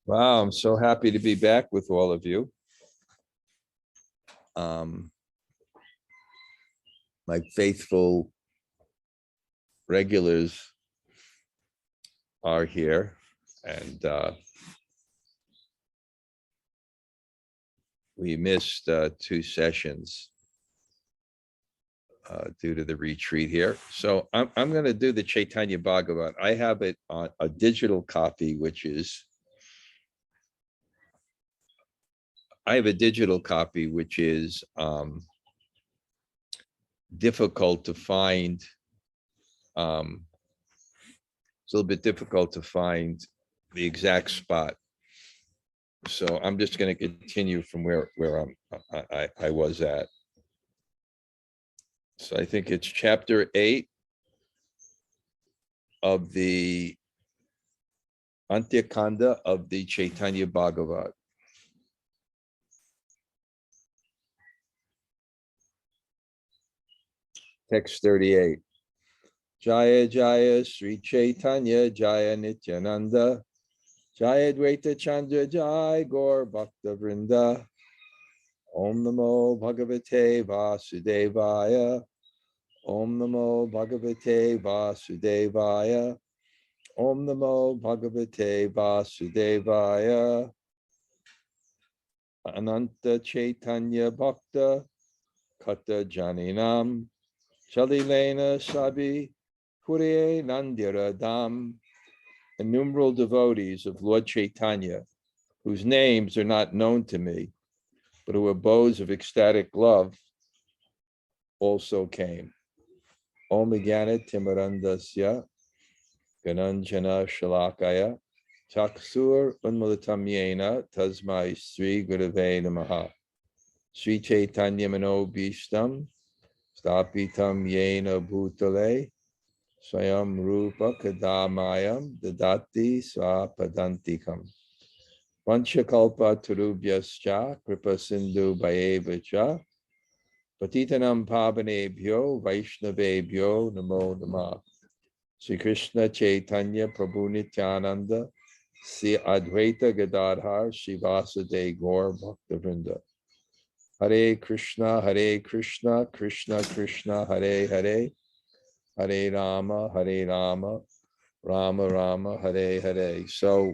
Wow, I'm so happy to be back with all of you. Um, my faithful regulars are here, and we missed 2 sessions due to the retreat here. So I'm going to do the Caitanya-bhāgavata. I have it on a digital copy, I have a digital copy, which is difficult to find. It's a little bit difficult to find the exact spot. So I'm just going to continue from where I was at. So I think it's chapter 8 of the Antya-khaṇḍa of the Caitanya-bhāgavata. Text 38. Jaya Jaya Sri Caitanya Jaya Nityananda Jaya Dvaita Chandra Jaya Gaur Bhakta Vrinda Om Namo Bhagavate Vasudevaya Om Namo Bhagavate Vasudevaya Om Namo Bhagavate Vasudevaya Ananta Caitanya-bhakta kata jāni calilena sabe, puri ānandera. Innumerable devotees of Lord Caitanya, whose names are not known to me, but who are abodes of ecstatic love, also came. Om Timarandasya Gananjana Shalakaya Chaksur Unmulatam Yena Tasmai Sri Gurave Namaha Sri Caitanya Mano Bhishtam Stapitam Yena Bhutale Swayam Rupa Kadamayam Dadati Swapadantikam Vanchakalpa Turubhyascha Kripa Sindhu Bhayevacha Patitanam Pavanebhyo Vaishnavebhyo Namo Namah Sri Krishna Chaitanya Prabhu Nityananda Sri Advaita Gadadhar Sri Vasudeva Gaur Bhakta-vrinda. Hare Krishna, Krishna Krishna, Hare Hare, Hare Rama, Rama Rama, Hare Hare. So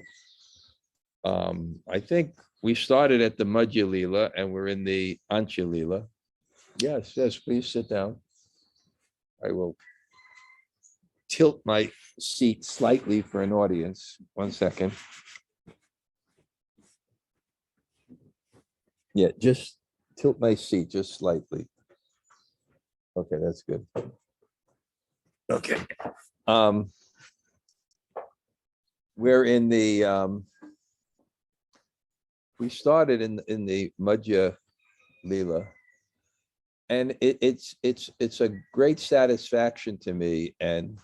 I think we started at the Madhya Lila and we're in the Antya Lila. Yes, please sit down. I will tilt my seat slightly for an audience. 1 second. Yeah, just tilt my seat just slightly. Okay, that's good. Okay. We're in the we started in the Madhya Lila, and it's a great satisfaction to me, and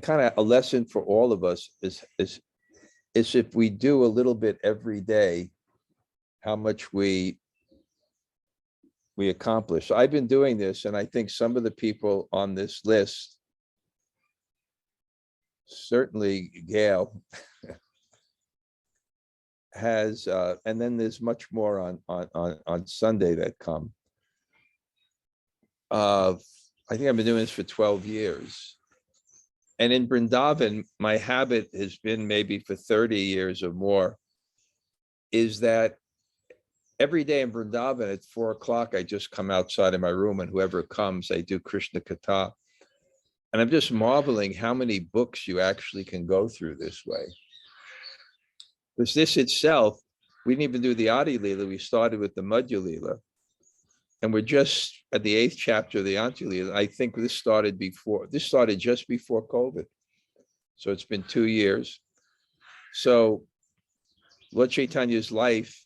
kind of a lesson for all of us is if we do a little bit every day, how much we accomplish. So I've been doing this, and I think some of the people on this list, certainly Gail, has, and then there's much more on Sunday that come. I think I've been doing this for 12 years. And in Vrindavan, my habit has been maybe for 30 years or more, is that every day in Vrindavan at 4 o'clock, I just come outside of my room, and whoever comes, I do Krishna-katha. And I'm just marveling how many books you actually can go through this way. Because this itself, we didn't even do the Adi Lila. We started with the Madhya Lila. And we're just at the 8th chapter of the Antya Lila. I think this started just before COVID. So it's been 2 years. So Lord Chaitanya's life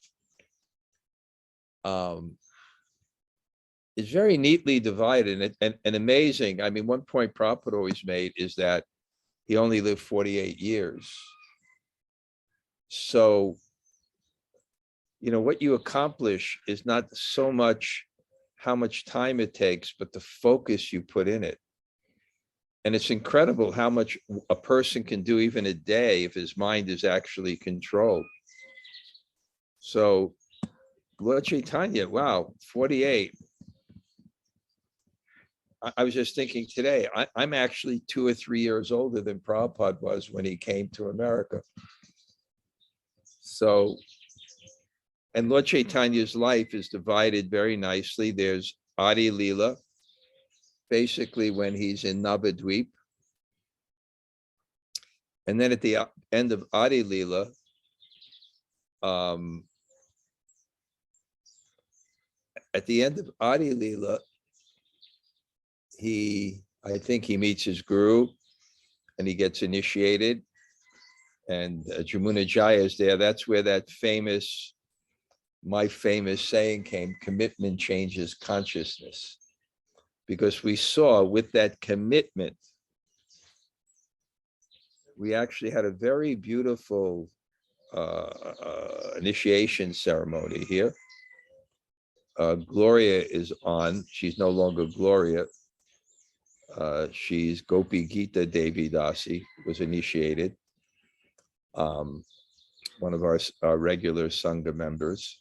is very neatly divided and amazing. I mean, one point Prabhupada always made is that he only lived 48 years. So, what you accomplish is not so much how much time it takes, but the focus you put in it. And it's incredible how much a person can do even a day if his mind is actually controlled. So Lord Caitanya, wow, 48. I was just thinking today, I'm actually 2 or 3 years older than Prabhupada was when he came to America. So, and Lord Chaitanya's life is divided very nicely. There's Adi Leela, basically when he's in Navadvip. And then at the end of Adi Leela, at the end of Adi Leela, I think he meets his guru and he gets initiated. And Jamuna Jaya is there. That's where that my famous saying came, commitment changes consciousness. Because we saw with that commitment, we actually had a very beautiful initiation ceremony here. Gloria is on. She's no longer Gloria. She's Gopi Gita Devi Dasi, was initiated. One of our regular Sanga members.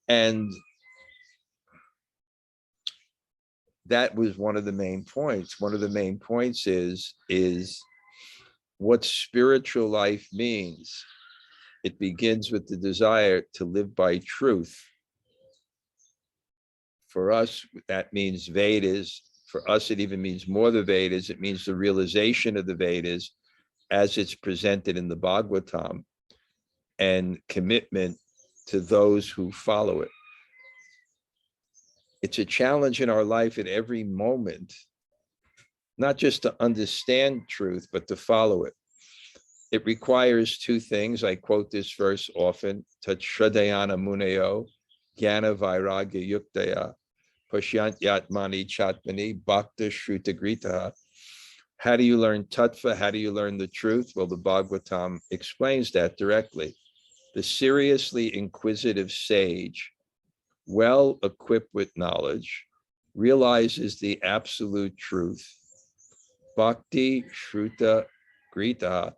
And that was one of the main points. One of the main points is what spiritual life means. It begins with the desire to live by truth. For us, that means Vedas. For us, it even means more the Vedas. It means the realization of the Vedas as it's presented in the Bhagavatam and commitment to those who follow it. It's a challenge in our life at every moment, not just to understand truth, but to follow it. It requires two things. I quote this verse often, Tat Shradayana Muneo, Jnana Vairagya Yuktaya, Pashyant-yatmani Chatmani, Bhakta Shruta Grita. How do you learn tattva? How do you learn the truth? Well, the Bhagavatam explains that directly. The seriously inquisitive sage, well equipped with knowledge, realizes the absolute truth. Bhakti Shruta Grita,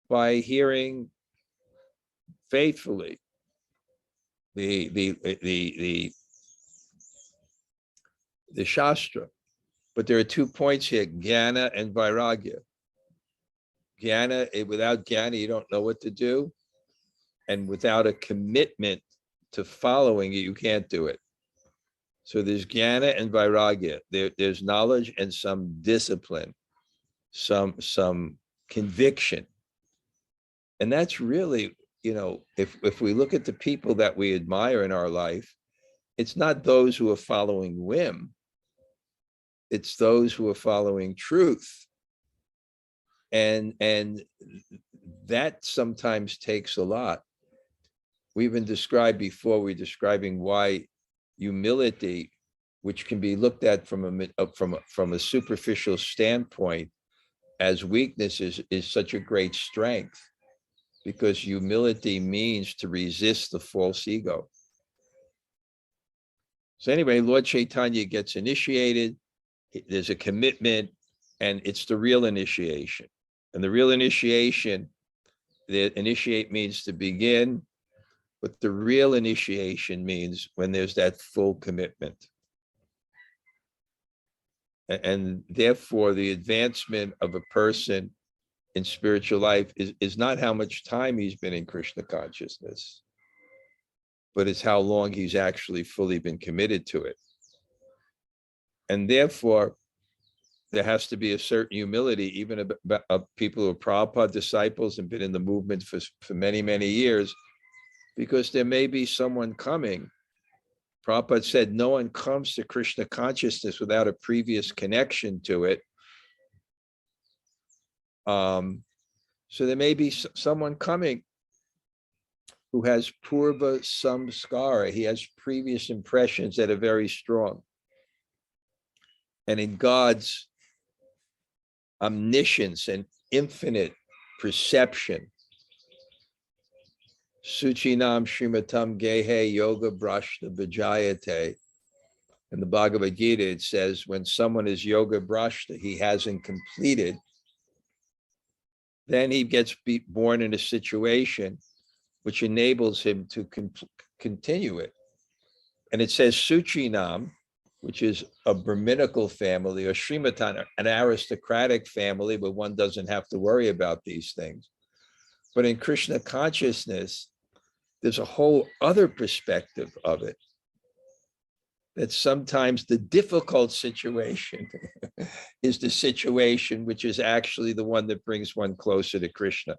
by hearing faithfully the Shastra. But there are 2 points here, Jnana and Vairagya. Jnana, without Jnana, you don't know what to do. And without a commitment to following it, you can't do it. So there's Jnana and Vairagya. There's knowledge and some discipline, some conviction. And that's really, if we look at the people that we admire in our life, it's not those who are following whim. It's those who are following truth. And that sometimes takes a lot. We've been described before, we're describing why humility, which can be looked at from a superficial standpoint as weakness, is such a great strength, because humility means to resist the false ego. So anyway, Lord Caitanya gets initiated. There's a commitment, and it's the real initiation. And the real initiation, the initiate means to begin, but the real initiation means when there's that full commitment. And therefore, the advancement of a person in spiritual life is not how much time he's been in Krishna consciousness, but it's how long he's actually fully been committed to it. And therefore, there has to be a certain humility, even of people who are Prabhupada disciples and been in the movement for many, many years, because there may be someone coming. Prabhupada said, no one comes to Krishna consciousness without a previous connection to it. So there may be someone coming who has purva samskara. He has previous impressions that are very strong. And in God's omniscience and infinite perception, Suchinam Shrimatam Gehe Yoga Brashna Vijayate, In the Bhagavad Gita, it says when someone is yoga brashta, he hasn't completed, then he gets born in a situation which enables him to continue it. And it says Suchinam, which is a Brahminical family, or Srimatan, an aristocratic family, but one doesn't have to worry about these things. But in Krishna consciousness, there's a whole other perspective of it. That sometimes the difficult situation is the situation which is actually the one that brings one closer to Krishna.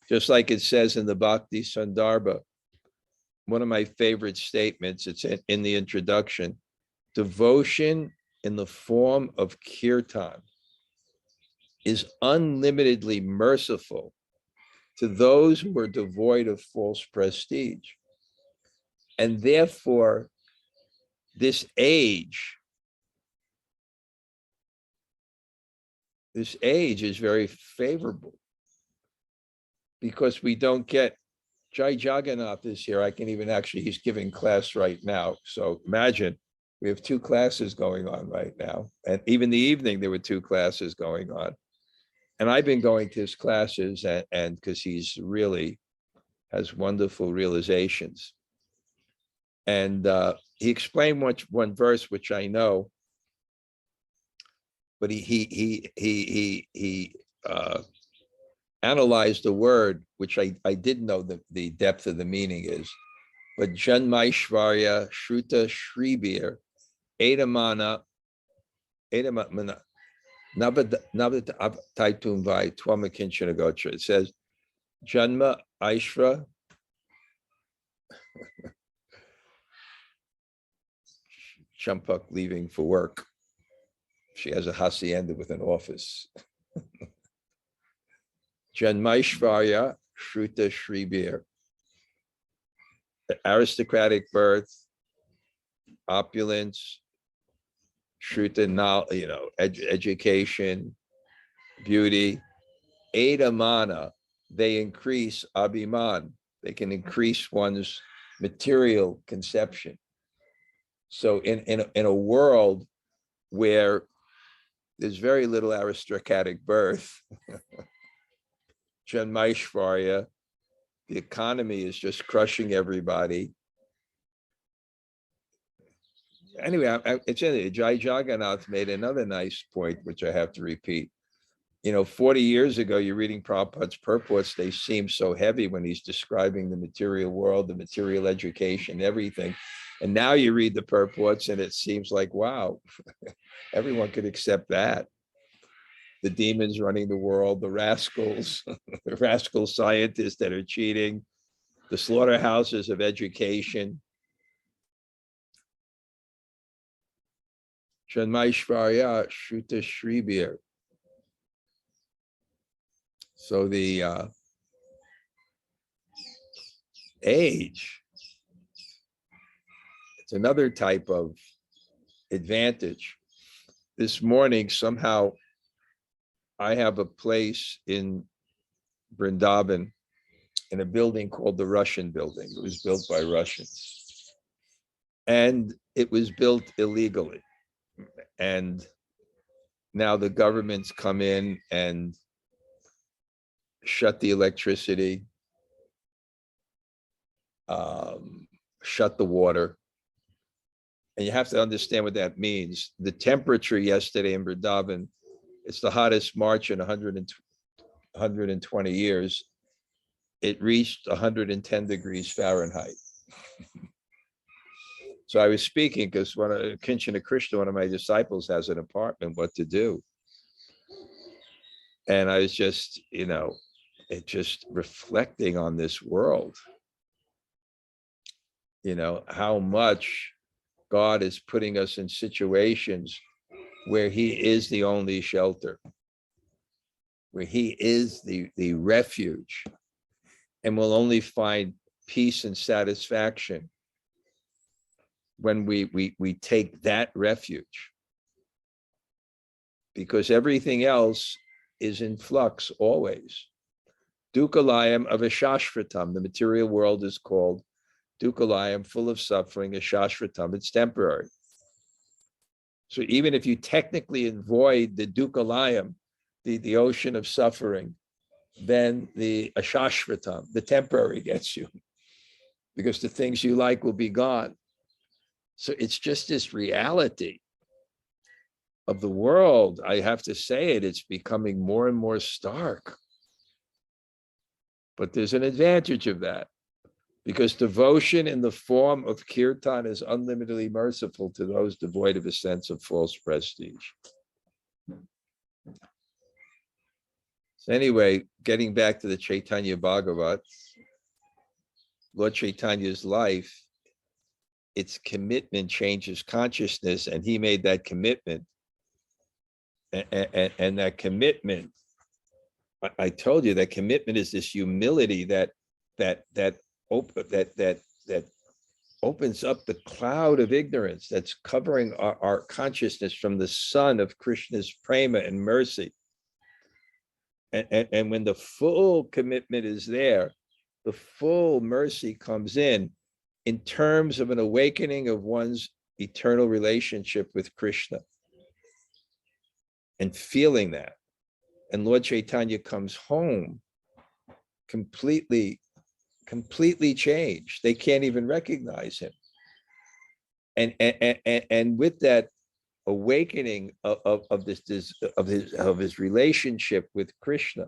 Just like it says in the Bhakti Sandarbha, one of my favorite statements, it's in the introduction, devotion in the form of kirtan is unlimitedly merciful to those who are devoid of false prestige. And therefore, this age is very favorable because we don't get Jai Jagannath is here. I can even actually, he's giving class right now. So imagine we have two classes going on right now. And even the evening, there were two classes going on. And I've been going to his classes and because he's really has wonderful realizations. And he explained one verse, which I know, but he analyzed the word, which I didn't know the depth of the meaning is, but Janmaishvarya Shruta Shribir Edamana Navad Taitum Vai Twamakinchana Gotra. It says Janma Aishra Champak leaving for work. She has a hacienda with an office. Janmaishvarya Shruta Shribir. Aristocratic birth, opulence, Shruta, education, beauty. Edamana, they increase abhiman. They can increase one's material conception. So in a world where there's very little aristocratic birth, Janmaishvarya, the economy is just crushing everybody. Anyway, it's in it. Jai Jagannath made another nice point, which I have to repeat. 40 years ago, you're reading Prabhupada's purports, they seem so heavy when he's describing the material world, the material education, everything. And now you read the purports and it seems like, wow, everyone could accept that. The demons running the world, the rascals, the rascal scientists that are cheating, the slaughterhouses of education. Janmaishvarya Shruta Shribir. So the age, it's another type of advantage. This morning, somehow, I have a place in Vrindavan in a building called the Russian Building. It was built by Russians. And it was built illegally. And now the government's come in and shut the electricity, shut the water. And you have to understand what that means. The temperature yesterday in Vrindavan, it's the hottest March in 120 years. It reached 110 degrees Fahrenheit. So I was speaking because Kinchana Krishna, one of my disciples, has an apartment, what to do. And I was just, just reflecting on this world, how much God is putting us in situations where he is the only shelter, where he is the refuge, and we'll only find peace and satisfaction when we take that refuge, because everything else is in flux always. Dukkhalayam avashashvatam, the material world is called Dukkhalayam, full of suffering, ashashvatam, it's temporary. So even if you technically avoid the dukkhalayam, the ocean of suffering, then the ashashvatam, the temporary, gets you, because the things you like will be gone. So it's just this reality of the world. I have to say it, it's becoming more and more stark. But there's an advantage of that, because devotion in the form of kirtan is unlimitedly merciful to those devoid of a sense of false prestige. So anyway, getting back to the Caitanya-bhāgavata, Lord Caitanya's life, its commitment changes consciousness, and he made that commitment. And that commitment, I told you, that commitment is this humility that opens up the cloud of ignorance that's covering our consciousness from the sun of Krishna's prema and mercy. And when the full commitment is there, the full mercy comes in terms of an awakening of one's eternal relationship with Krishna, and feeling that. And Lord Caitanya comes home completely changed. They can't even recognize him. And with that awakening of his relationship with Krishna,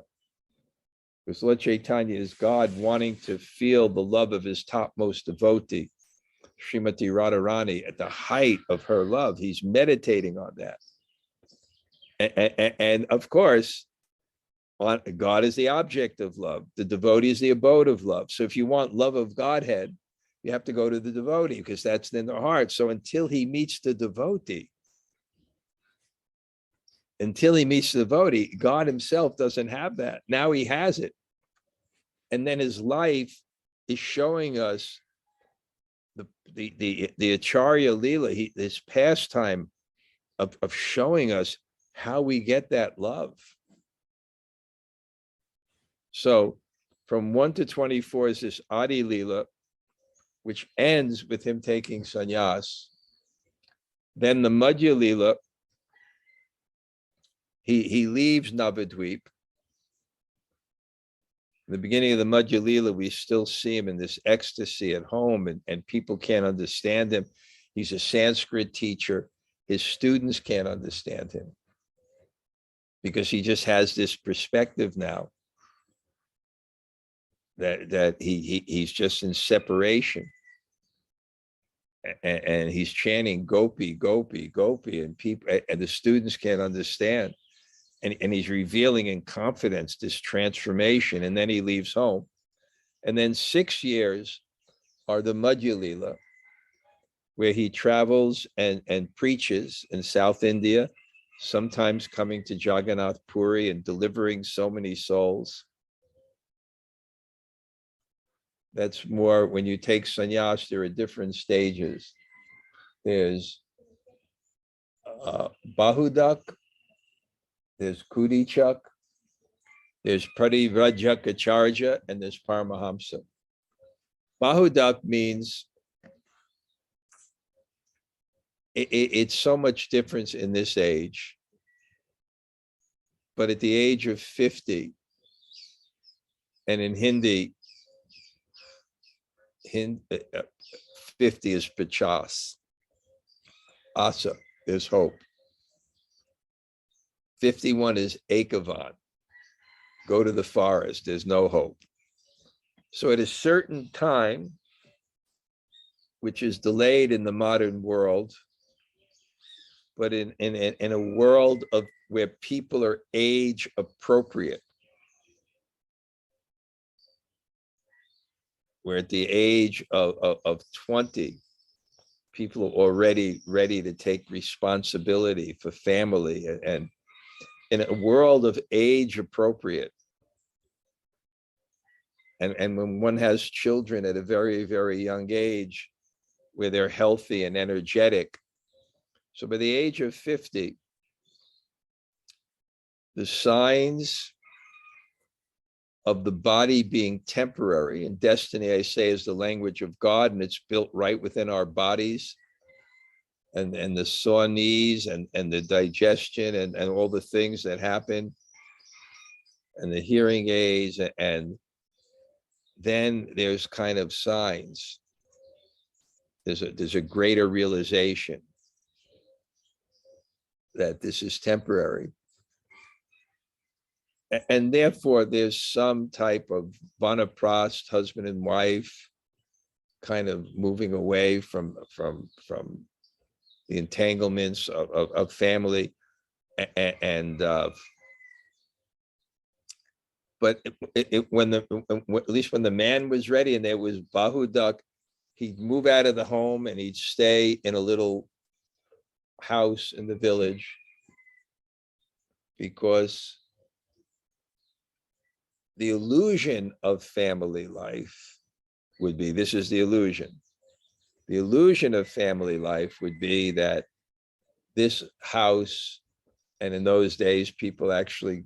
because Lord Caitanya is God wanting to feel the love of his topmost devotee, Srimati Radharani, at the height of her love. He's meditating on that. And of course, God is the object of love. The devotee is the abode of love. So if you want love of Godhead, you have to go to the devotee, because that's in their heart. So until he meets the devotee, God himself doesn't have that. Now he has it. And then his life is showing us the Acharya Leela, his pastime of showing us how we get that love. So from 1 to 24 is this Adi Leela, which ends with him taking sannyas. Then the Madhya Leela, he leaves Navadvip. In the beginning of the Madhya Leela, we still see him in this ecstasy at home, and people can't understand him. He's a Sanskrit teacher. His students can't understand him, because he just has this perspective now that he's just in separation, and he's chanting gopi, gopi, gopi, and people, and the students can't understand, and he's revealing in confidence this transformation, and then he leaves home. And then 6 years are the Madhya Leela, where he travels and preaches in South India, sometimes coming to Jagannath Puri and delivering so many souls. That's more, when you take sannyas, there are different stages. There's Bahudak, there's Kudichak, there's Parivrajak and there's Paramahamsa. Bahudak means it's so much difference in this age, but at the age of 50, and in Hindi, 50 is pachas. Asa, there's hope. 51 is ekavan. Go to the forest, there's no hope. So at a certain time, which is delayed in the modern world, but in a world of where people are age appropriate, where at the age of 20, people are already ready to take responsibility for family, and in a world of age appropriate. And when one has children at a very, very young age, where they're healthy and energetic. So by the age of 50, the signs of the body being temporary, and destiny, I say, is the language of God, and it's built right within our bodies. and the sore knees and the digestion and all the things that happen, and the hearing aids, and then there's kind of signs. There's a greater realization that this is temporary. And therefore, there's some type of vanaprast, husband and wife, kind of moving away from the entanglements of family, but when at least when the man was ready and there was bahudak, he'd move out of the home and he'd stay in a little house in the village, because the illusion of family life would be, this is the illusion. The illusion of family life would be that this house, and in those days, people actually,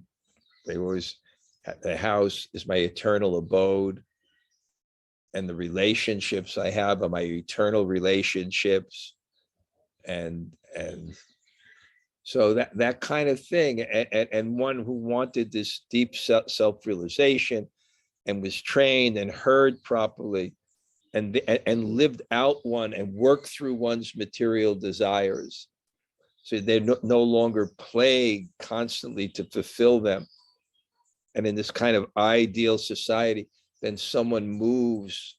they always, the house is my eternal abode, and the relationships I have are my eternal relationships. And so that kind of thing, and one who wanted this deep self-realization and was trained and heard properly, and lived out one and worked through one's material desires, so they're no longer plagued constantly to fulfill them. And in this kind of ideal society, then someone moves,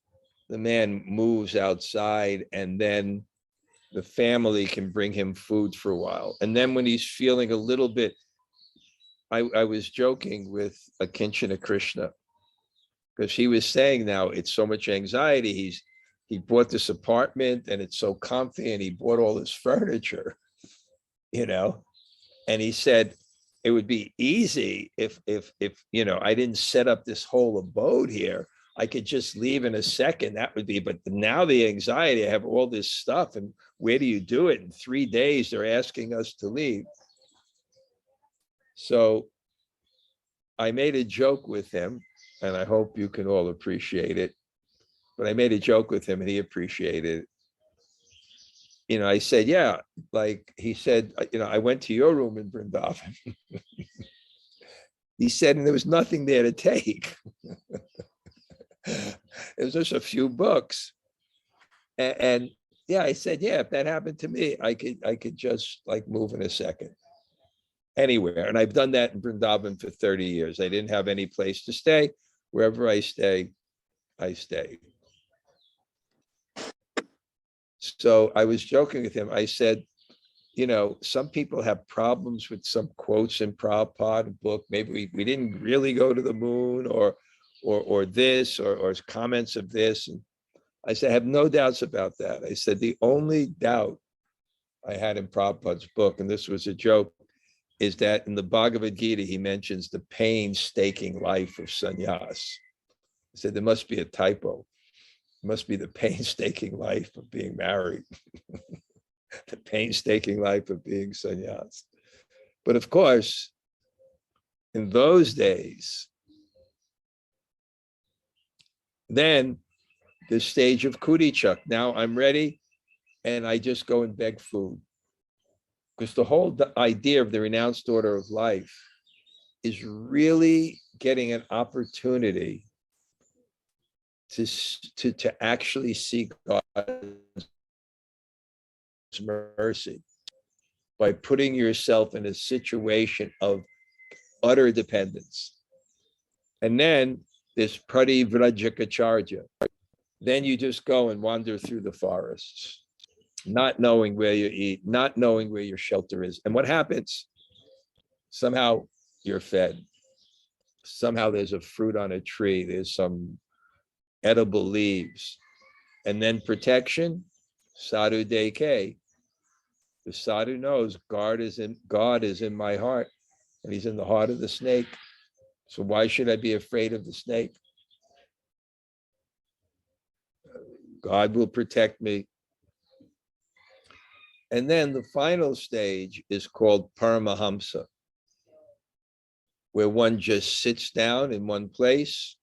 the man moves outside, and then the family can bring him food for a while. And then when he's feeling a little bit, I was joking with Akinchana Krishna, because he was saying now it's so much anxiety. He bought this apartment and it's so comfy, and he bought all this furniture, and he said it would be easy if I didn't set up this whole abode here. I could just leave in a second. That would be, but now the anxiety, I have all this stuff, and where do you do it? In 3 days, they're asking us to leave. So I made a joke with him, and I hope you can all appreciate it. But I made a joke with him and he appreciated it. I said, yeah, like he said, I went to your room in Vrindavan. He said, and there was nothing there to take. It was just a few books. And yeah, I said, yeah, if that happened to me, I could just like move in a second anywhere. And I've done that in Vrindavan for 30 years. I didn't have any place to stay. Wherever I stay, I stay. So I was joking with him. I said, some people have problems with some quotes in Prabhupada book. Maybe we didn't really go to the moon, or this, or comments of this. And I said, I have no doubts about that. I said, the only doubt I had in Prabhupada's book, and this was a joke, is that in the Bhagavad Gita, he mentions the painstaking life of sannyas. I said, there must be a typo. It must be the painstaking life of being married, the painstaking life of being sannyas. But of course, in those days, then the stage of Kudichak. Now I'm ready, and I just go and beg food. Because the whole idea of the renounced order of life is really getting an opportunity to actually seek God's mercy by putting yourself in a situation of utter dependence. And then this prativrajaka. Then you just go and wander through the forests, not knowing where you eat, not knowing where your shelter is. And what happens? Somehow you're fed. Somehow there's a fruit on a tree. There's some edible leaves. And then protection, sadhu deke. The sadhu knows God is in my heart, and he's in the heart of the snake. So why should I be afraid of the snake? God will protect me. And then the final stage is called Paramahamsa, where one just sits down in one place.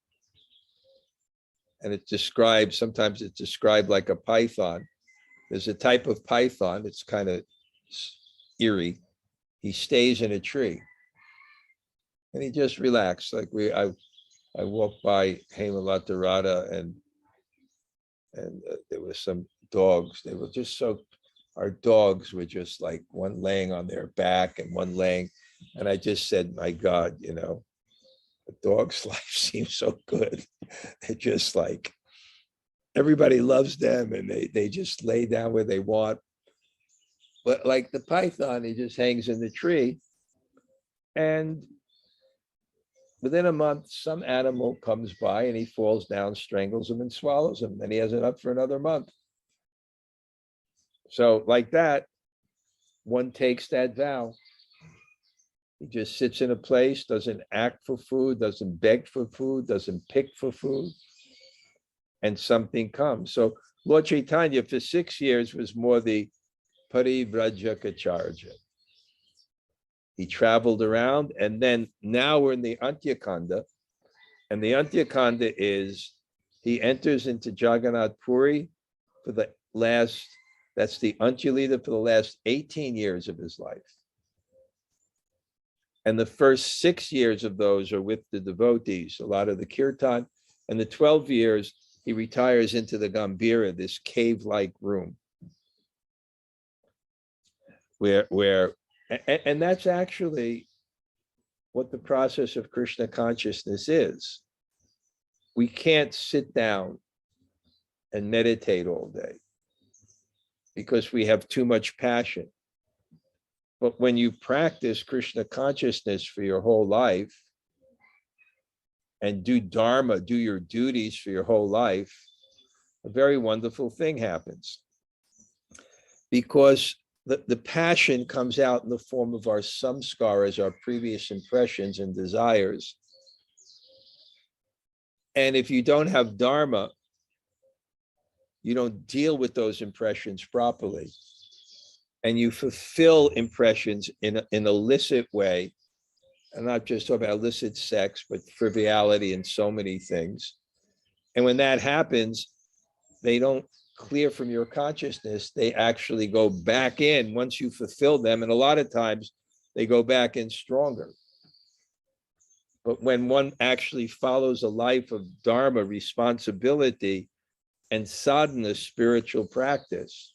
And it's described, sometimes it's described like a python There's a type of python, it's kind of eerie. He stays in a tree and he just relaxed. Like I walked by Hemalatharada and there was some dogs. They were just so, our dogs were just like one laying on their back and one laying. And I just said, my God, you know, the dog's life seems so good. They're just like, everybody loves them and they just lay down where they want. But like the python, he just hangs in the tree. And within a month, some animal comes by and he falls down, strangles him and swallows him. Then he has it up for another month. So like that, one takes that vow. He just sits in a place, doesn't act for food, doesn't beg for food, doesn't pick for food, and something comes. So Lord Caitanya for 6 years was more the parivrajaka. He traveled around, and then now we're in the Antya-khaṇḍa, and the Antya-khaṇḍa is he enters into Jagannath Puri for the last, that's the Antya-lila for the last 18 years of his life. And the first 6 years of those are with the devotees, a lot of the kirtan, and the 12 years he retires into the Gambhira, this cave-like room, and that's actually what the process of Krishna consciousness is. We can't sit down and meditate all day because we have too much passion. But when you practice Krishna consciousness for your whole life and do dharma, do your duties for your whole life, a very wonderful thing happens. Because the passion comes out in the form of our samskaras, our previous impressions and desires. And if you don't have dharma, you don't deal with those impressions properly. And you fulfill impressions in an illicit way. I'm not just talking about illicit sex, but frivolity and so many things. And when that happens, they don't clear from your consciousness. They actually go back in once you fulfill them. And a lot of times they go back in stronger. But when one actually follows a life of dharma, responsibility, and sadhana, spiritual practice,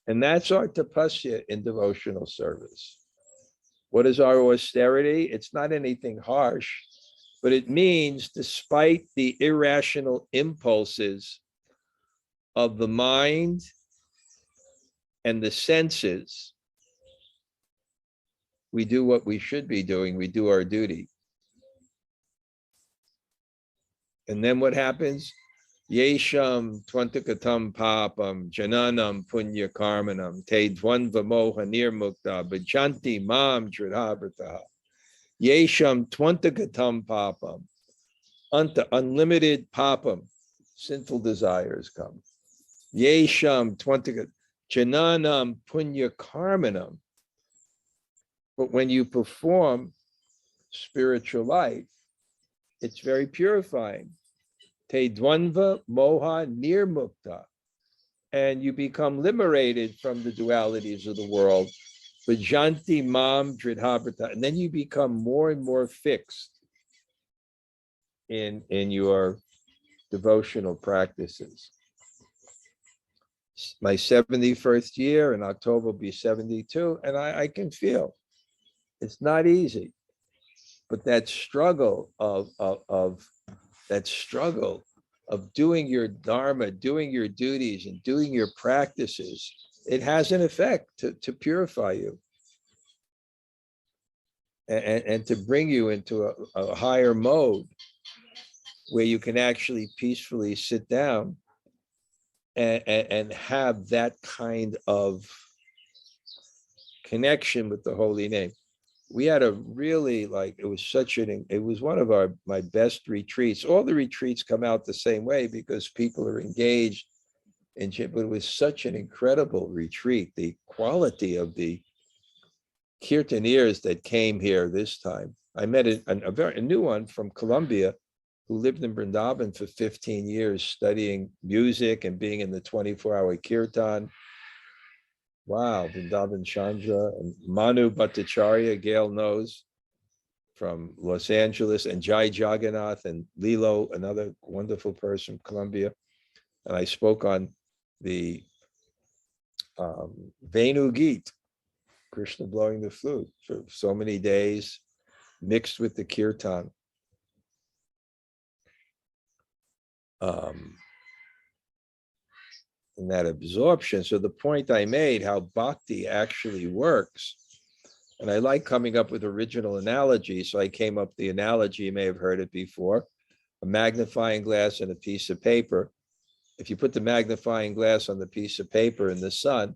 and that's our tapasya in devotional service. What is our austerity? It's not anything harsh, but it means despite the irrational impulses of the mind and the senses, we do what we should be doing. We do our duty. And then what happens? Yesham tvantakatam papam jananam punya karmanam te dvanva moha nirmukta bhajanti mam jridhavrataha. Yesham tvantakatam papam. Unlimited papam, sinful desires come. Yesham tvantakatam jananam punya karmanam. But when you perform spiritual life, it's very purifying. Te dvanva moha nirmukta. And you become liberated from the dualities of the world. Bhajanti mam dridhavrata. And then you become more and more fixed in your devotional practices. My 71st year in October will be 72, and I can feel it's not easy. But that struggle of doing your dharma, doing your duties, and doing your practices, it has an effect to purify you and to bring you into a higher mode where you can actually peacefully sit down and have that kind of connection with the holy name. We had a really it was one of my best retreats. All the retreats come out the same way because people are engaged in it, but it was such an incredible retreat. The quality of the kirtaniers that came here this time. I met a new one from Colombia who lived in Vrindavan for 15 years, studying music and being in the 24-hour kirtan. Wow, Vrindavan Chandra and Manu Bhattacharya, Gail knows, from Los Angeles, and Jai Jagannath and Lilo, another wonderful person from Colombia. And I spoke on the Venu Geet, Krishna blowing the flute, for so many days, mixed with the kirtan. And that absorption. So the point I made, how bhakti actually works, and I like coming up with original analogies. So I came up with the analogy, you may have heard it before, a magnifying glass and a piece of paper. If you put the magnifying glass on the piece of paper in the sun,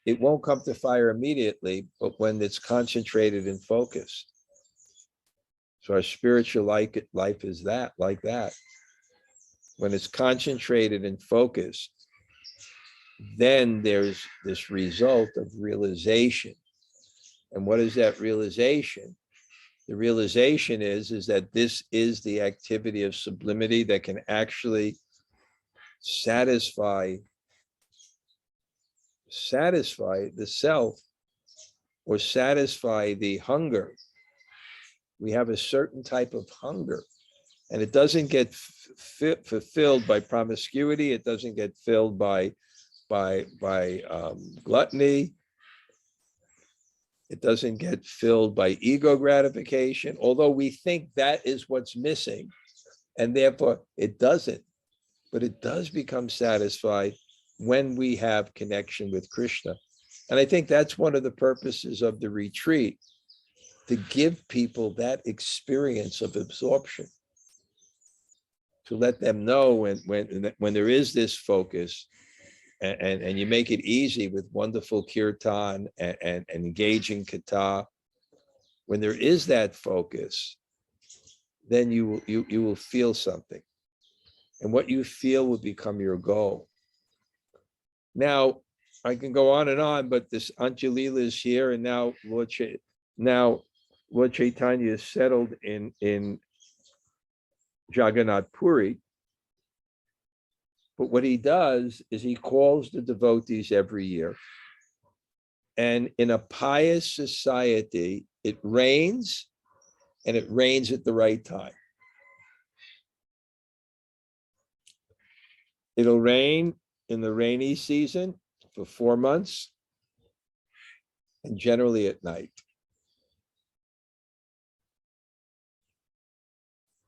it won't come to fire immediately, but when it's concentrated and focused. So our spiritual life is that, like that. When it's concentrated and focused, then there's this result of realization. And what is that realization? The realization is that this is the activity of sublimity that can actually satisfy the self, or satisfy the hunger. We have a certain type of hunger, and it doesn't get fulfilled by promiscuity. It doesn't get filled by gluttony. It doesn't get filled by ego gratification, although we think that is what's missing, and therefore it doesn't. But it does become satisfied when we have connection with Krishna. And I think that's one of the purposes of the retreat, to give people that experience of absorption, to let them know when there is this focus, and you make it easy with wonderful kirtan and engaging kata. When there is that focus, then you will feel something, and what you feel will become your goal. Now, I can go on and on, but this Antya-lila is here, and now Lord Caitanya is settled in Jagannath Puri. But what he does is he calls the devotees every year. And in a pious society, it rains, and it rains at the right time. It'll rain in the rainy season for 4 months, and generally at night.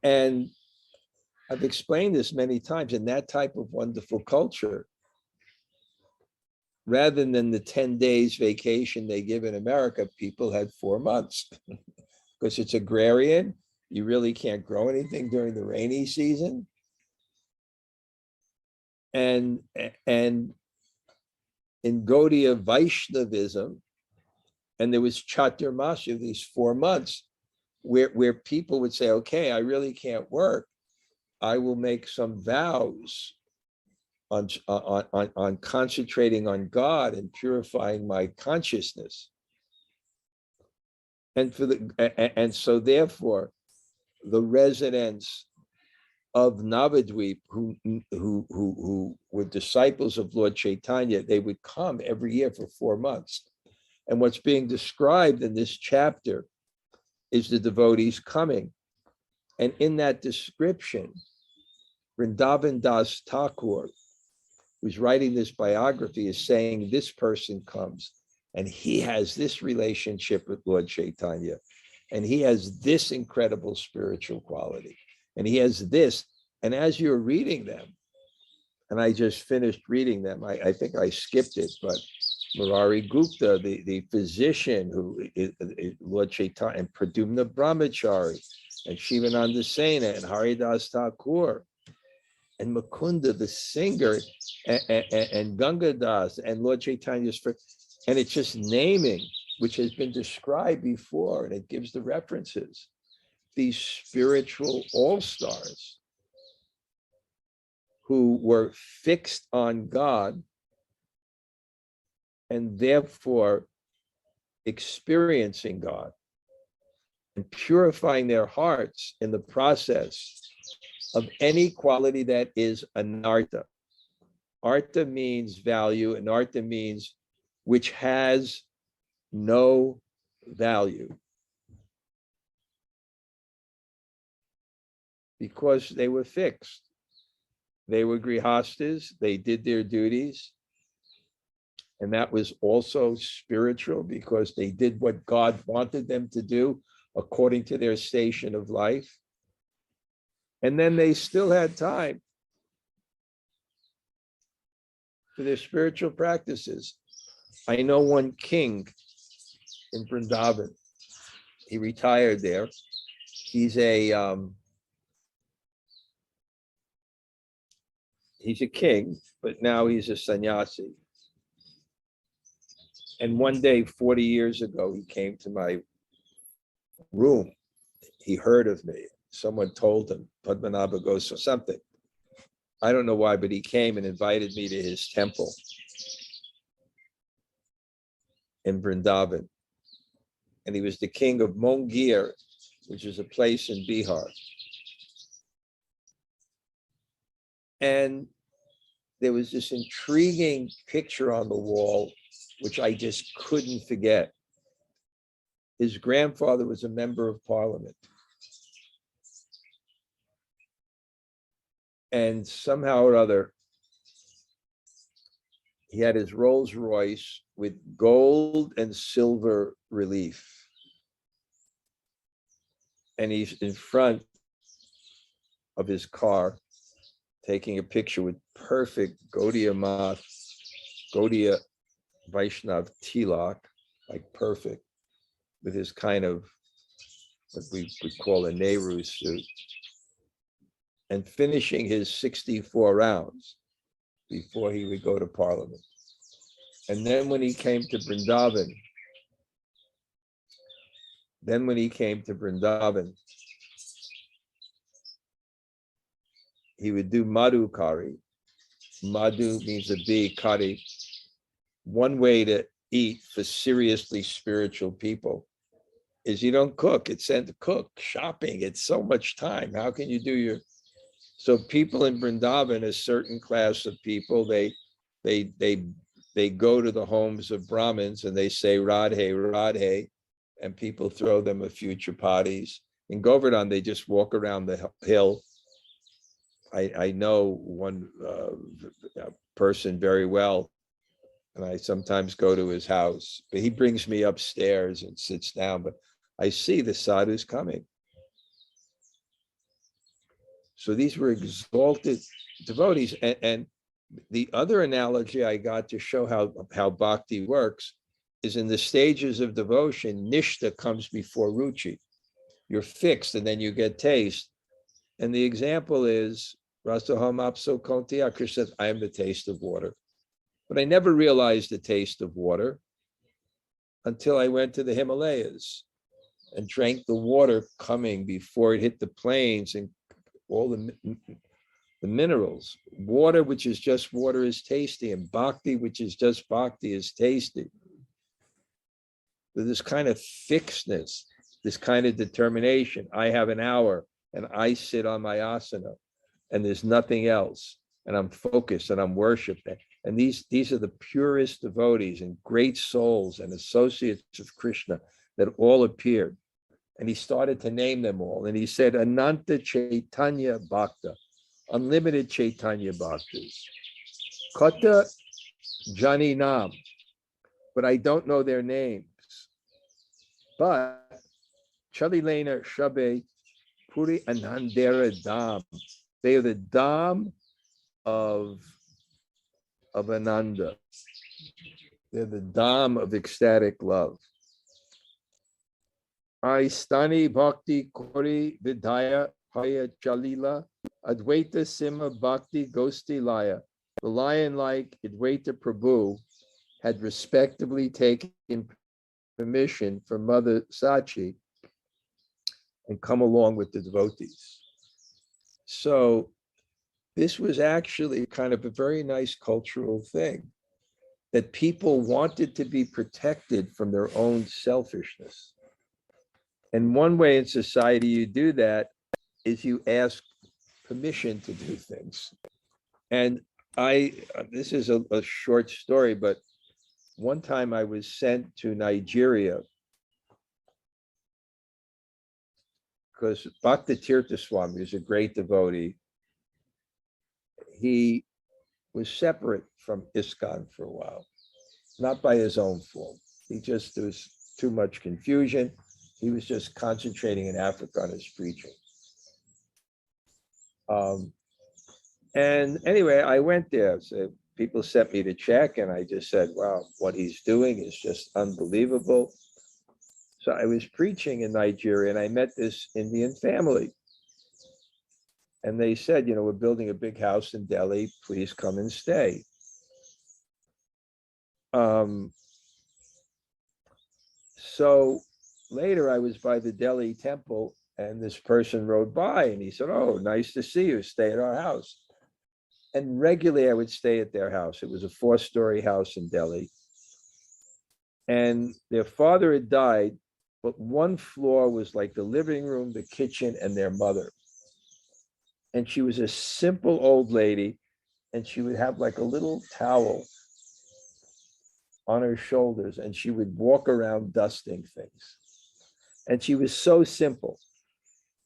And I've explained this many times. In that type of wonderful culture, rather than the 10 days vacation they give in America, people had 4 months because it's agrarian. You really can't grow anything during the rainy season. And in Gaudiya Vaishnavism, and there was Chaturmasya, these 4 months, where people would say, okay, I really can't work. I will make some vows on concentrating on God and purifying my consciousness. And so therefore, the residents of Navadvip, who were disciples of Lord Caitanya, they would come every year for 4 months. And what's being described in this chapter is the devotees coming. And in that description, Vrindavan Das Thakur, who's writing this biography, is saying this person comes and he has this relationship with Lord Caitanya, and he has this incredible spiritual quality, and he has this. And as you're reading them, and I just finished reading them, I think I skipped it, but Murari Gupta, the physician who is Lord Chaitanya, and Pradumna Brahmachari, and Shivananda Sena, and Haridas Thakur, and Mukunda, the singer, and Gangadas, and Lord Chaitanya's friend. And it's just naming, which has been described before, and it gives the references. These spiritual all-stars who were fixed on God, and therefore experiencing God and purifying their hearts in the process of any quality that is anartha. Artha means value, and artha means which has no value. Because they were fixed. They were grihastas, they did their duties. And that was also spiritual because they did what God wanted them to do according to their station of life. And then they still had time for their spiritual practices. I know one king in Vrindavan. He retired there. He's a king, but now he's a sannyasi. And one day, 40 years ago, he came to my room. He heard of me. Someone told him, Padmanabha goes or something. I don't know why, but he came and invited me to his temple in Vrindavan. And he was the king of Mongir, which is a place in Bihar. And there was this intriguing picture on the wall, which I just couldn't forget. His grandfather was a member of parliament. And somehow or other, he had his Rolls Royce with gold and silver relief. And he's in front of his car, taking a picture with perfect Gaudiya Vaishnav tilak, like perfect, with his kind of what we would call a Nehru suit, and finishing his 64 rounds before he would go to parliament. And then when he came to Vrindavan, he would do madhu kari. Madhu means a bee, kari. One way to eat for seriously spiritual people is you don't cook. It's sent to cook, shopping. It's so much time. How can you do your... So people in Vrindavan, a certain class of people, they go to the homes of Brahmins and they say Radhe, Radhe, and people throw them a few chapatis. In Govardhan, they just walk around the hill. I know one person very well, and I sometimes go to his house, but he brings me upstairs and sits down, but I see the sadhus coming. So these were exalted devotees. And the other analogy I got to show how bhakti works is in the stages of devotion, nishta comes before ruchi. You're fixed and then you get taste. And the example is, Rasaham apso kontiya, Krishna says, I am the taste of water. But I never realized the taste of water until I went to the Himalayas and drank the water coming before it hit the plains and all the minerals. Water, which is just water, is tasty, and bhakti, which is just bhakti, is tasty. With this kind of fixedness, this kind of determination. I have an hour and I sit on my asana and there's nothing else. And I'm focused and I'm worshiping. And these are the purest devotees and great souls and associates of Krishna that all appeared. And he started to name them all. And he said, Ananta Caitanya-bhakta, unlimited Caitanya-bhaktas. Kata, jāni, nāma, but I don't know their names. But calilena, sabe, puri, ānandera, dhāma. They are the dhāma of ananda. They're the dhāma of ecstatic love. Aistani bhakti kori vidaya haya chalila advaita sima bhakti gosti laya. The lion-like Advaita Prabhu had respectably taken permission from Mother Sachi and come along with the devotees. So this was actually kind of a very nice cultural thing, that people wanted to be protected from their own selfishness. And one way in society you do that is you ask permission to do things. And this is a short story, but one time I was sent to Nigeria because Bhakta Tirtha Swami was a great devotee. He was separate from ISKCON for a while, not by his own fault. There was too much confusion. He was just concentrating in Africa on his preaching. And anyway, I went there. So people sent me to check, and I just said, wow, what he's doing is just unbelievable. So I was preaching in Nigeria, and I met this Indian family. And they said, we're building a big house in Delhi. Please come and stay. So later I was by the Delhi temple, and this person rode by, and he said, oh, nice to see you. Stay at our house. And regularly I would stay at their house. It was a 4-story house in Delhi. And their father had died, but one floor was like the living room, the kitchen, and their mother. And she was a simple old lady, and she would have like a little towel on her shoulders, and she would walk around dusting things. And she was so simple.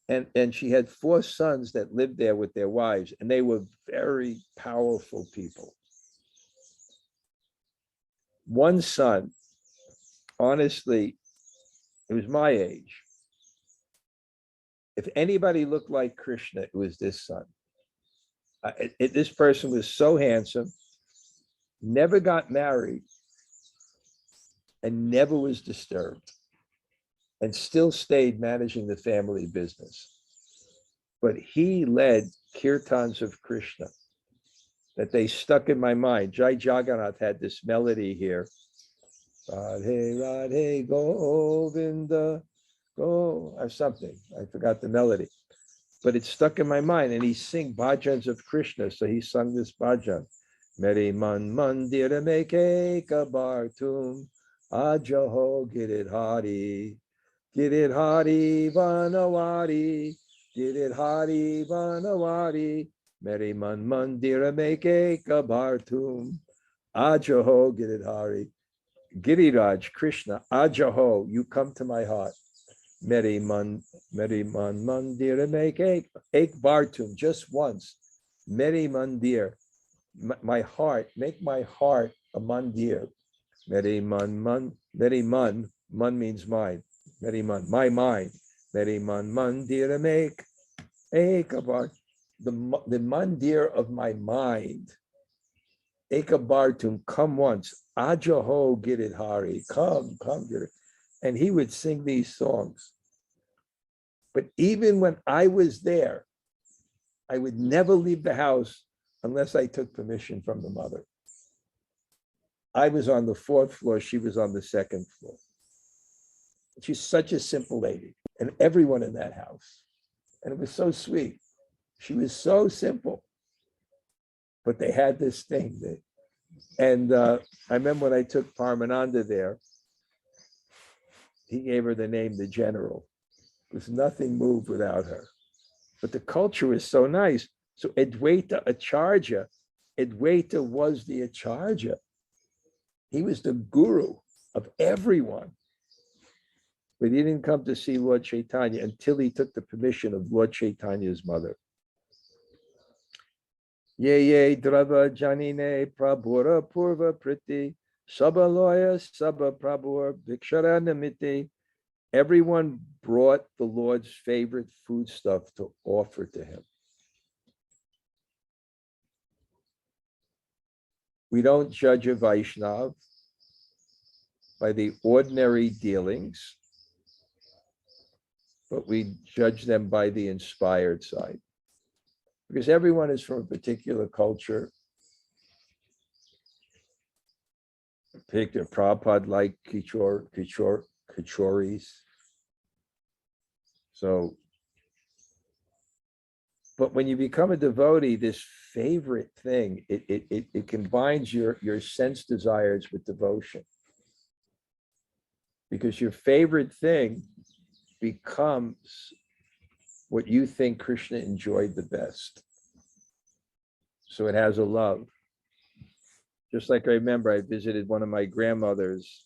And she had 4 sons that lived there with their wives, and they were very powerful people. One son, honestly, it was my age. If anybody looked like Krishna, it was this son. This person was so handsome, never got married, and never was disturbed, and still stayed managing the family business. But he led kirtans of Krishna that they stuck in my mind. Jai Jagannath had this melody here. Radhe, Radhe, Govinda, go, or something. I forgot the melody. But it stuck in my mind. And he sang bhajans of Krishna. So he sung this bhajan. Meri man mandira meke kabartum, ajaho girit hari. Girit hari vanawari. Girit hari vanawari. Meri man mandira meke kabartum, ajaho girit hari. Giriraj, Krishna, Ajaho, you come to my heart. Meri man mandir, make ek bartum, just once. Meri mandir, my heart, make my heart a mandir. Meri man means mind. Meri man, my mind. Meri man mandir, make ek bar, the mandir of my mind. Ekabartum, come once. Ajaho Girit Hari, come get it. And he would sing these songs. But even when I was there, I would never leave the house unless I took permission from the mother. I was on the 4th floor, she was on the 2nd floor. She's such a simple lady, and everyone in that house. And it was so sweet. She was so simple. But they had this thing. And I remember when I took Paramananda there, he gave her the name the General, because nothing moved without her. But the culture was so nice. So Advaita Acharya, Advaita was the Acharya. He was the guru of everyone. But he didn't come to see Lord Caitanya until he took the permission of Lord Chaitanya's mother. Ye drava janine prabhura purva priti sabaloya saba prabhur vikshara namiti. Everyone brought the Lord's favorite foodstuff to offer to him. We don't judge a Vaishnav by the ordinary dealings, but we judge them by the inspired side. Because everyone is from a particular culture. Prabhupada like kachoris. So, but when you become a devotee, this favorite thing, it combines your sense desires with devotion. Because your favorite thing becomes what you think Krishna enjoyed the best. So it has a love. Just like I remember, I visited one of my grandmothers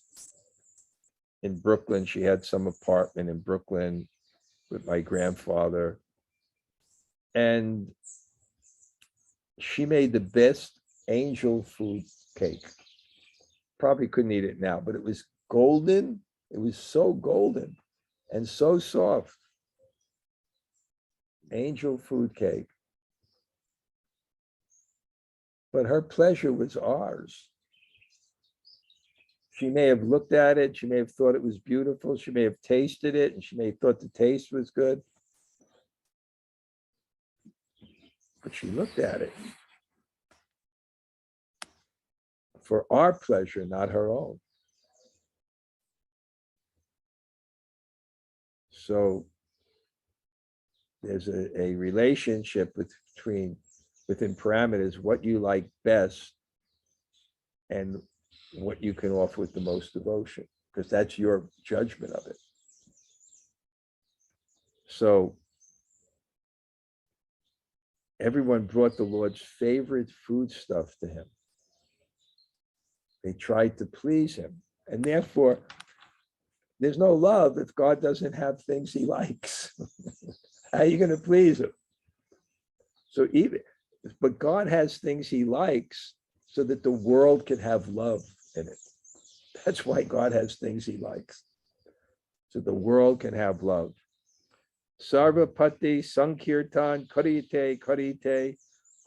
in Brooklyn. She had some apartment in Brooklyn with my grandfather. And she made the best angel food cake. Probably couldn't eat it now, but it was golden. It was so golden and so soft. Angel food cake. But her pleasure was ours. She may have looked at it. She may have thought it was beautiful. She may have tasted it, and she may have thought the taste was good. But she looked at it for our pleasure, not her own. So there's a relationship within parameters, what you like best and what you can offer with the most devotion, because that's your judgment of it. So everyone brought the Lord's favorite food stuff to him. They tried to please him. And therefore, there's no love if God doesn't have things he likes. How are you going to please him? But God has things he likes so that the world can have love in it. That's why God has things he likes. So the world can have love. Sarva pati sankirtan karite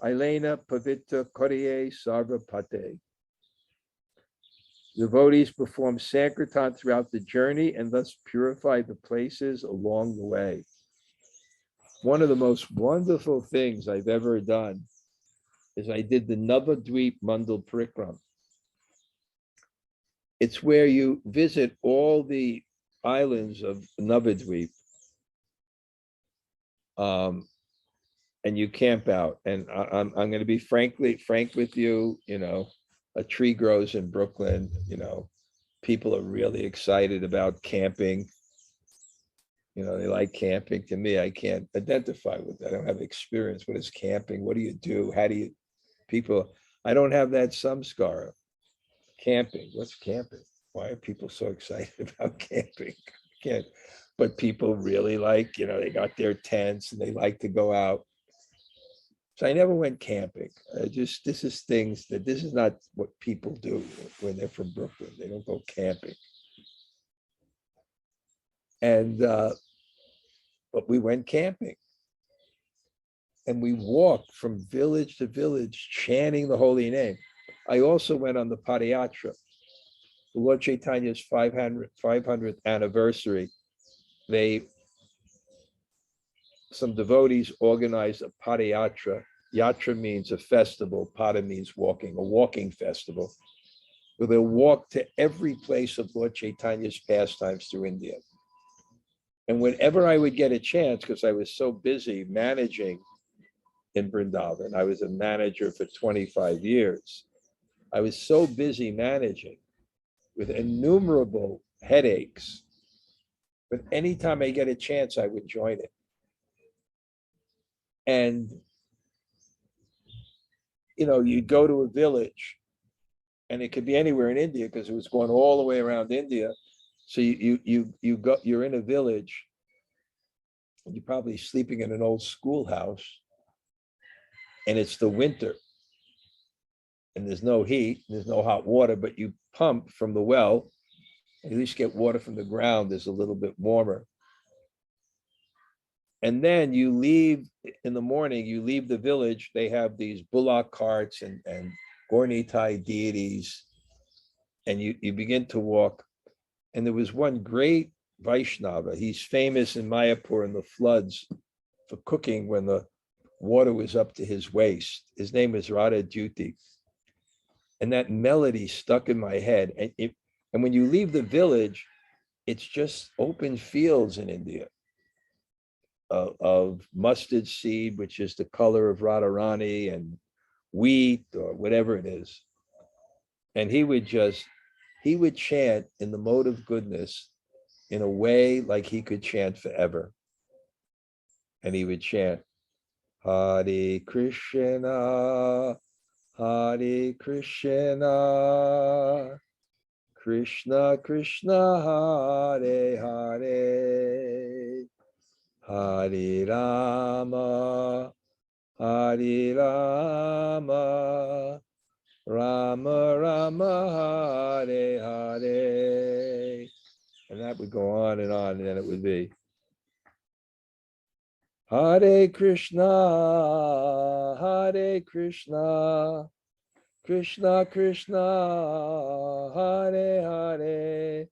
ailena pavita kariye sarva pate. Devotees perform sankirtan throughout the journey and thus purify the places along the way. One of the most wonderful things I've ever done is I did the Navadvip Mandal Parikram. It's where you visit all the islands of Navadvip, and you camp out. And I'm going to be frank with you. A tree grows in Brooklyn. People are really excited about camping. They like camping. To me, I can't identify with that. I don't have experience. What is camping? What do you do? How do you I don't have that samskara. Camping. What's camping? Why are people so excited about camping? Can't. But people really like, they got their tents and they like to go out. So I never went camping. This is not what people do when they're from Brooklyn. They don't go camping. And, but we went camping. And we walked from village to village, chanting the holy name. I also went on the Padayatra. The Lord Caitanya's 500th anniversary. Some devotees organized a Padayatra. Yatra means a festival. Pada means walking, a walking festival. Where they'll walk to every place of Lord Caitanya's pastimes through India. And whenever I would get a chance, because I was so busy managing in Vrindavan, I was a manager for 25 years. I was so busy managing with innumerable headaches. But anytime I get a chance, I would join it. And, you'd go to a village, and it could be anywhere in India because it was going all the way around India. So you're in a village, and you're probably sleeping in an old schoolhouse, and it's the winter, and there's no heat, there's no hot water, but you pump from the well, at least get water from the ground, is a little bit warmer. And then you leave in the morning, you leave the village, they have these bullock carts and Gornitai deities, and you begin to walk. And there was one great Vaishnava, he's famous in Mayapur in the floods for cooking when the water was up to his waist. His name is Radha Juti. And that melody stuck in my head. And when you leave the village, it's just open fields in India of mustard seed, which is the color of Radharani, and wheat or whatever it is. And he would chant in the mode of goodness in a way like he could chant forever. and he would chant, Hare Krishna, Hare Krishna, Krishna Krishna, Hare Hare, Hare Rama, Hare Rama, Rama Rama, Hare Hare. And that would go on, and then it would be Hare Krishna, Hare Krishna, Krishna Krishna, Hare Hare,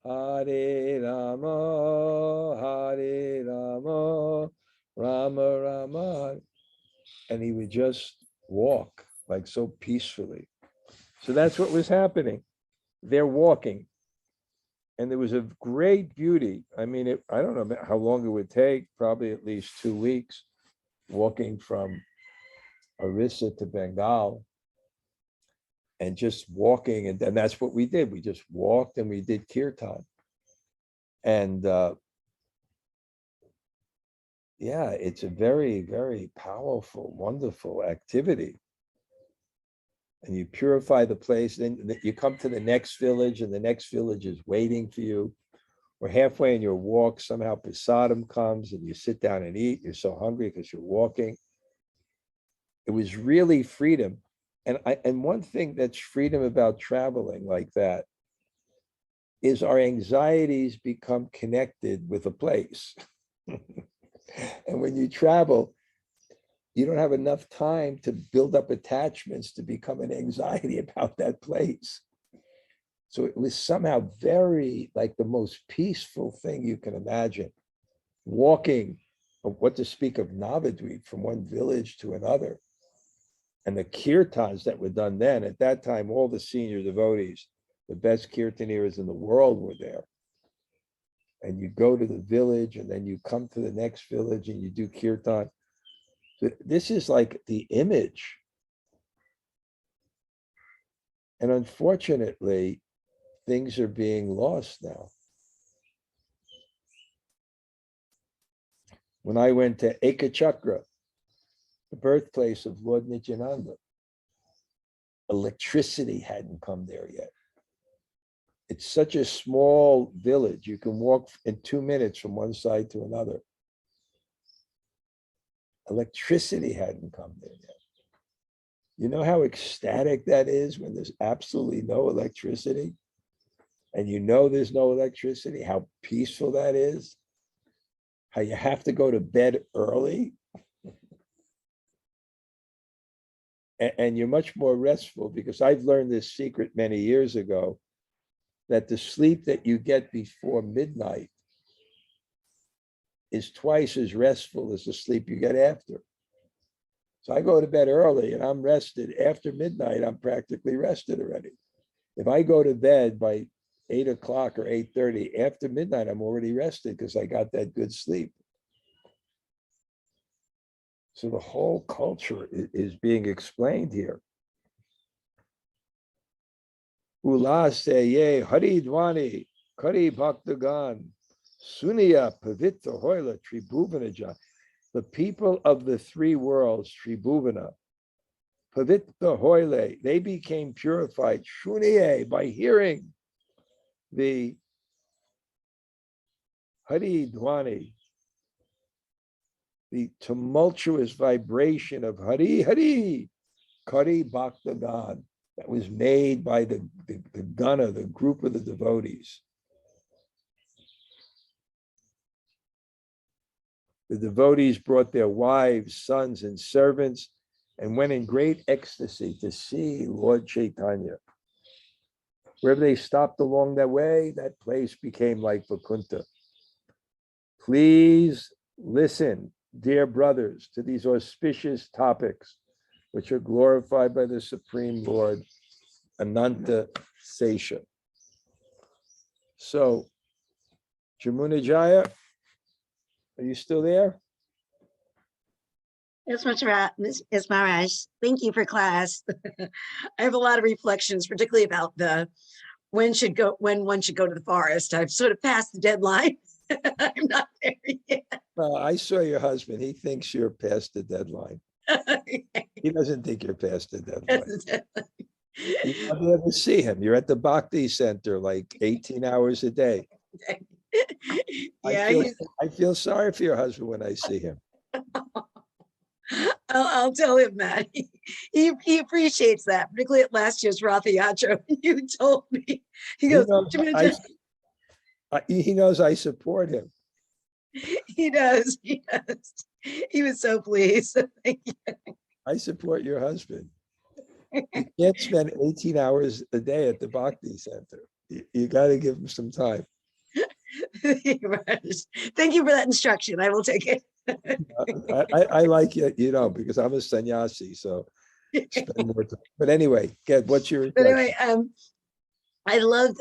Hare Rama, Hare Rama, Rama Rama. And he would just walk like so peacefully. So that's what was happening. They're walking. And there was a great beauty. I mean, I don't know how long it would take, probably at least 2 weeks, walking from Orissa to Bengal, and just walking. And then that's what we did. We just walked and we did kirtan. And yeah, it's a very, very powerful, wonderful activity. And you purify the place. Then you come to the next village, and the next village is waiting for you. Or halfway in your walk, somehow prasadam comes, and you sit down and eat. You're so hungry because you're walking. It was really freedom. And one thing that's freedom about traveling like that is our anxieties become connected with a place. And when you travel, you don't have enough time to build up attachments to become an anxiety about that place. So it was somehow very like the most peaceful thing you can imagine. Walking, what to speak of Navadvip, from one village to another. And the kirtans that were done then, at that time, all the senior devotees, the best kirtaneers in the world were there. And you go to the village, and then you come to the next village and you do kirtan. This is like the image. And unfortunately, things are being lost now. When I went to Ekachakra, the birthplace of Lord Nityananda, electricity hadn't come there yet. It's such a small village. You can walk in 2 minutes from one side to another. Electricity hadn't come there yet. You know how ecstatic that is when there's absolutely no electricity? And you know there's no electricity, how peaceful that is? How you have to go to bed early? And you're much more restful, because I've learned this secret many years ago, that the sleep that you get before midnight is twice as restful as the sleep you get after. So I go to bed early and I'm rested. After midnight, I'm practically rested already. If I go to bed by 8 o'clock or 8:30, after midnight, I'm already rested because I got that good sleep. So the whole culture is being explained here. Ulaseye Haridwani Kari Bhaktagan Suniya Pavitra Hoila Tribhuvanaja. The people of the 3 worlds, Tribhuvana, Pavitra Hoile, they became purified, Shuniye, by hearing the Haridwani, the tumultuous vibration of Hari Hari, Kari Bhaktagan, that was made by the Gana, the group of the devotees. The devotees brought their wives, sons, and servants and went in great ecstasy to see Lord Caitanya. Wherever they stopped along their way, that place became like Vaikuntha. Please listen, dear brothers, to these auspicious topics, which are glorified by the Supreme Lord, Ananta Sesha. So, Jamuna Jaya, are you still there? Yes, Maharaj. Thank you for class. I have a lot of reflections, particularly about when one should go to the forest. I've sort of passed the deadline. I'm not there yet. Well, I saw your husband. He thinks you're past the deadline. He doesn't think you're past the deadline. You won't be able to see him. You're at the Bhakti Center like 18 hours a day. Yeah, I feel sorry for your husband when I see him. I'll tell him that. He appreciates that, particularly at last year's Ratha Yatra. You told me. He goes, He knows I support him. he does. He does. He was so pleased. Thank you. I support your husband. You can't spend 18 hours a day at the Bhakti Center. You got to give him some time. Thank you for that instruction. I will take it. I like it, because I'm a sannyasi, so spend more time. But anyway, what's your But anyway, I loved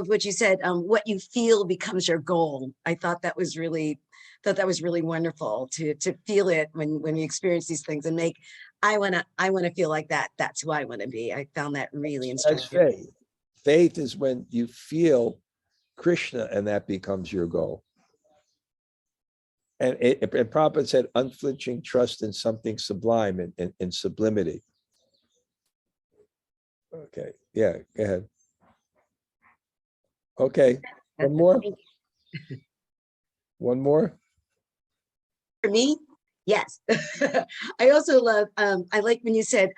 what you said. What you feel becomes your goal. I thought that was really wonderful to feel it when you experience these things and make. I want to feel like that. That's who I want to be. I found that really instructive. That's faith. Faith is when you feel Krishna and that becomes your goal. And Prabhupada said, unflinching trust in something sublime and sublimity. Okay, yeah, go ahead. Okay, one more? One more? For me? Yes. I also love, I like when you said,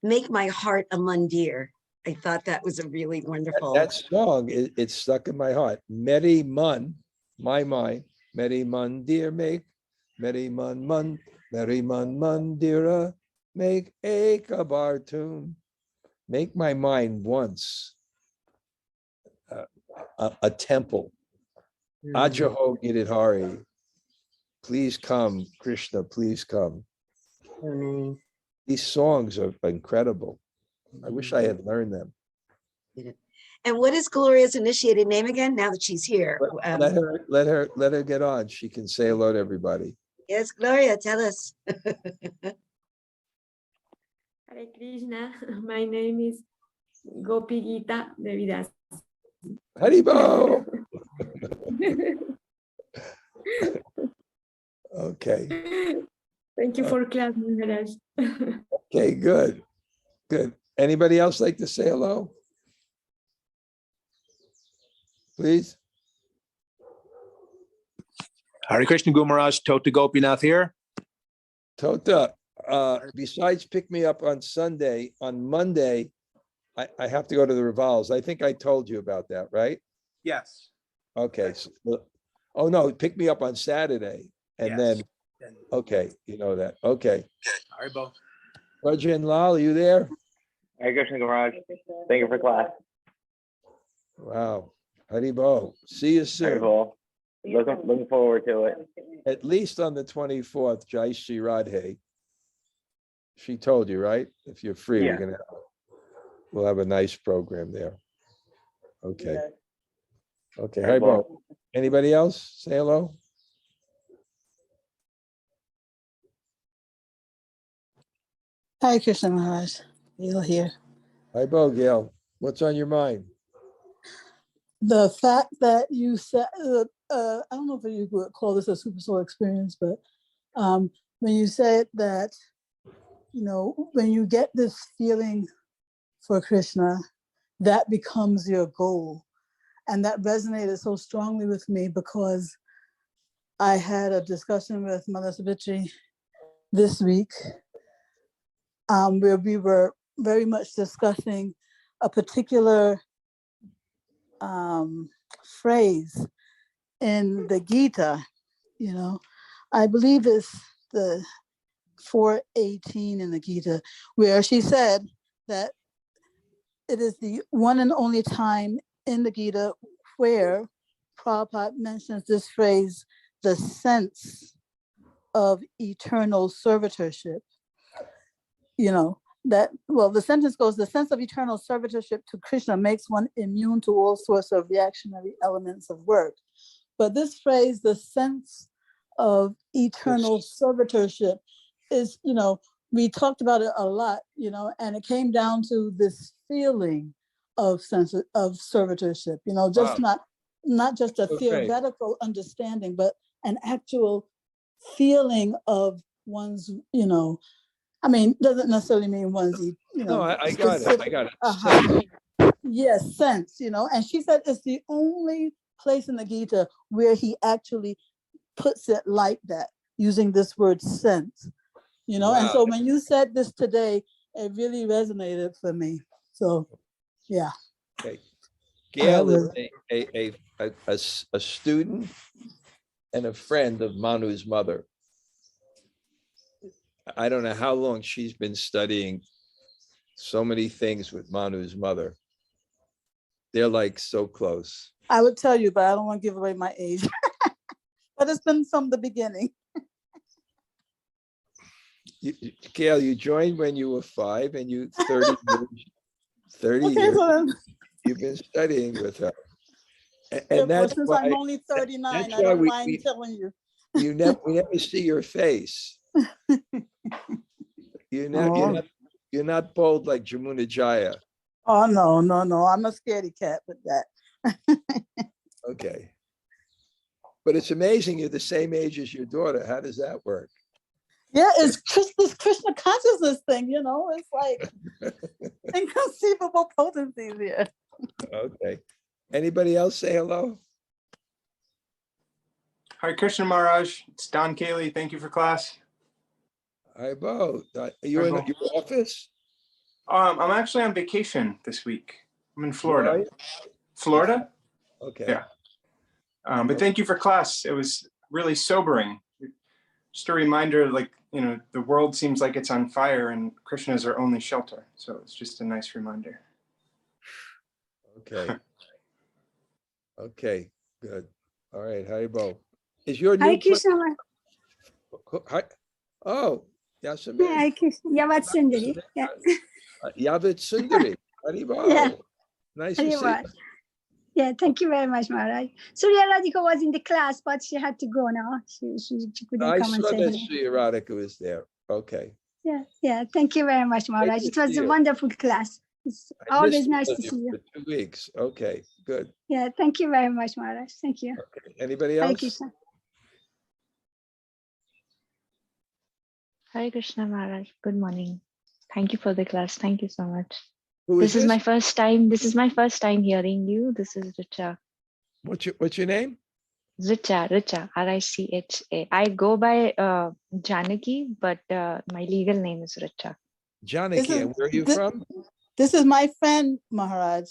make my heart a mandir. I thought that was a really wonderful. That song, it's stuck in my heart. Meri man, my mind. Meri mandir make, Meri man mandira, make ekabar tune. Make my mind once a temple. Ajaho Giridhari. Please come, Krishna, please come. These songs are incredible. I wish I had learned them. And what is Gloria's initiated name again? Now that she's here, let her get on. She can say hello to everybody. Yes, Gloria, tell us. Hare Krishna. My name is Gopi Gita Devidas. Haribo. Okay. Thank you for class, Maharaj. Okay, good. Anybody else like to say hello? Please. Hare Krishna Guru Maharaj, Tota Gopinath here. Tota, besides pick me up on Sunday, on Monday, I have to go to the revals. I think I told you about that, right? Yes. Okay. So, oh no, pick me up on Saturday. And then, okay, you know that. Okay. Haribo. Rajan Lal, are you there? Hare Krishna Maharaj. Thank you for class. Wow. Haribo. See you soon. Haribo. Looking forward to it. At least on the 24th, Jai Shri Radhe. She told you, right? If you're free, Yeah. we'll have a nice program there. Okay. Okay. Haribo. Haribo. Anybody else? Say hello. Hi, Krishna Maharaj. Gail here. Haribo, Gail. What's on your mind? The fact that you said, I don't know if you would call this a super soul experience, but when you said that, when you get this feeling for Krishna, that becomes your goal. And that resonated so strongly with me because I had a discussion with Mother Savitri this week where we were very much discussing a particular phrase in the Gita, I believe it's the 4:18 in the Gita, where she said that it is the one and only time in the Gita where Prabhupada mentions this phrase, the sense of eternal servitorship. The sentence goes, the sense of eternal servitorship to Krishna makes one immune to all sorts of reactionary elements of work. But this phrase, the sense of eternal servitorship is, we talked about it a lot, and it came down to this feeling of sense of servitorship, just not not just a Okay. theoretical understanding, but an actual feeling of one's, you know, I mean, doesn't necessarily mean one's, you know. No, I got it. I specific- got it. Uh-huh. Yes, sense, you know, and she said it's the only place in the Gita where he actually puts it like that, using this word sense, you know. And Wow. so when you said this today, it really resonated for me. So, yeah. Okay. Gail is was- a student and a friend of Manu's mother. I don't know how long she's been studying so many things with Manu's mother. They're like so close. I would tell you, but I don't want to give away my age. But it's been from the beginning. Gail, you joined when you were 5 and you 30 Okay, years so then, you've been studying with her. yeah, And well, that's since why I'm only 39, that's I why don't we- mind we- telling you. we never see your face. Oh. You're not bold like Jamuna Jaya. Oh, no, no, no. I'm a scaredy cat with that. Okay. But it's amazing you're the same age as your daughter. How does that work? Yeah, it's this Krishna consciousness thing, you know, it's like inconceivable potencies here. Okay. Anybody else say hello? Hare Krishna Maharaj, it's Don Cayley. Thank you for class. Hi, Bo. Are you in Hi, Bo. your office? I'm actually on vacation this week. I'm in Where are Florida. you? Florida? Okay. Yeah. But thank you for class. It was really sobering. Just a reminder, like, you know, the world seems like it's on fire and Krishna is our only shelter. So it's just a nice reminder. Okay. Okay, good. All right, Haribo. Is your Hare new place? Krishna. Ma- Hi. Oh, yes, Yeah, Hare Krishna. Yavat Sundari. Yeah. Yavat Sundari. Haribo. Yeah. Nice to Hare see you. Maharaj. Yeah, thank you very much, Maharaj. Surya Radhika was in the class, but she had to go now. She couldn't I come and saw say that hello. Sri Erotica was there. Okay. Yeah, yeah. Thank you very much, Maharaj. to It was see a you. wonderful class. It's I always missed nice all to of see you. For 2 weeks. Okay, good. Yeah, thank you very much, Maharaj. Thank you. Okay. Anybody Hare else? Krishna. Hare Krishna Maharaj, good morning. Thank you for the class. Thank you so much. Who is This is this? my first time. This is my first time hearing you. This is Richa. What's your name? Richa, R-I-C-H-A. I go by Janaki, but my legal name is Richa. Janaki. And where are you from? This is my friend, Maharaj.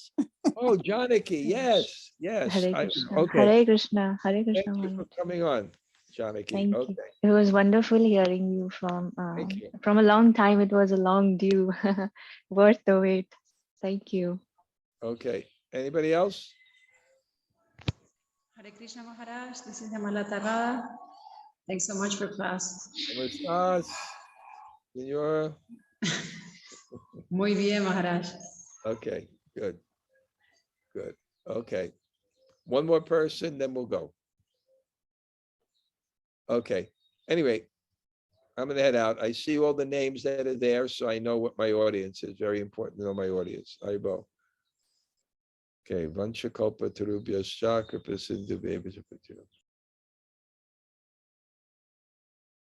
Oh, Janaki. Yes, yes. Hare Krishna. Okay. Hare Krishna. Hare Thank Krishna you for Maharaj. coming on, Janaki. Thank Okay. you. It was wonderful hearing you Thank you. from a long time. It was a long due, worth the wait. Thank you. Okay. Anybody else? Hare Krishna Maharaj, this is Raga. Thanks so much for class. ¿Cómo estás, señora? Muy bien, Maharaj. Okay, good. Good. Okay. One more person, then we'll go. Okay. Anyway, I'm gonna head out. I see all the names that are there, so I know what my audience is. Very important to know my audience. Aribo. Okay, Vanchakalpa Tarubhyascha Kripa Sindhu Bheva Japatya.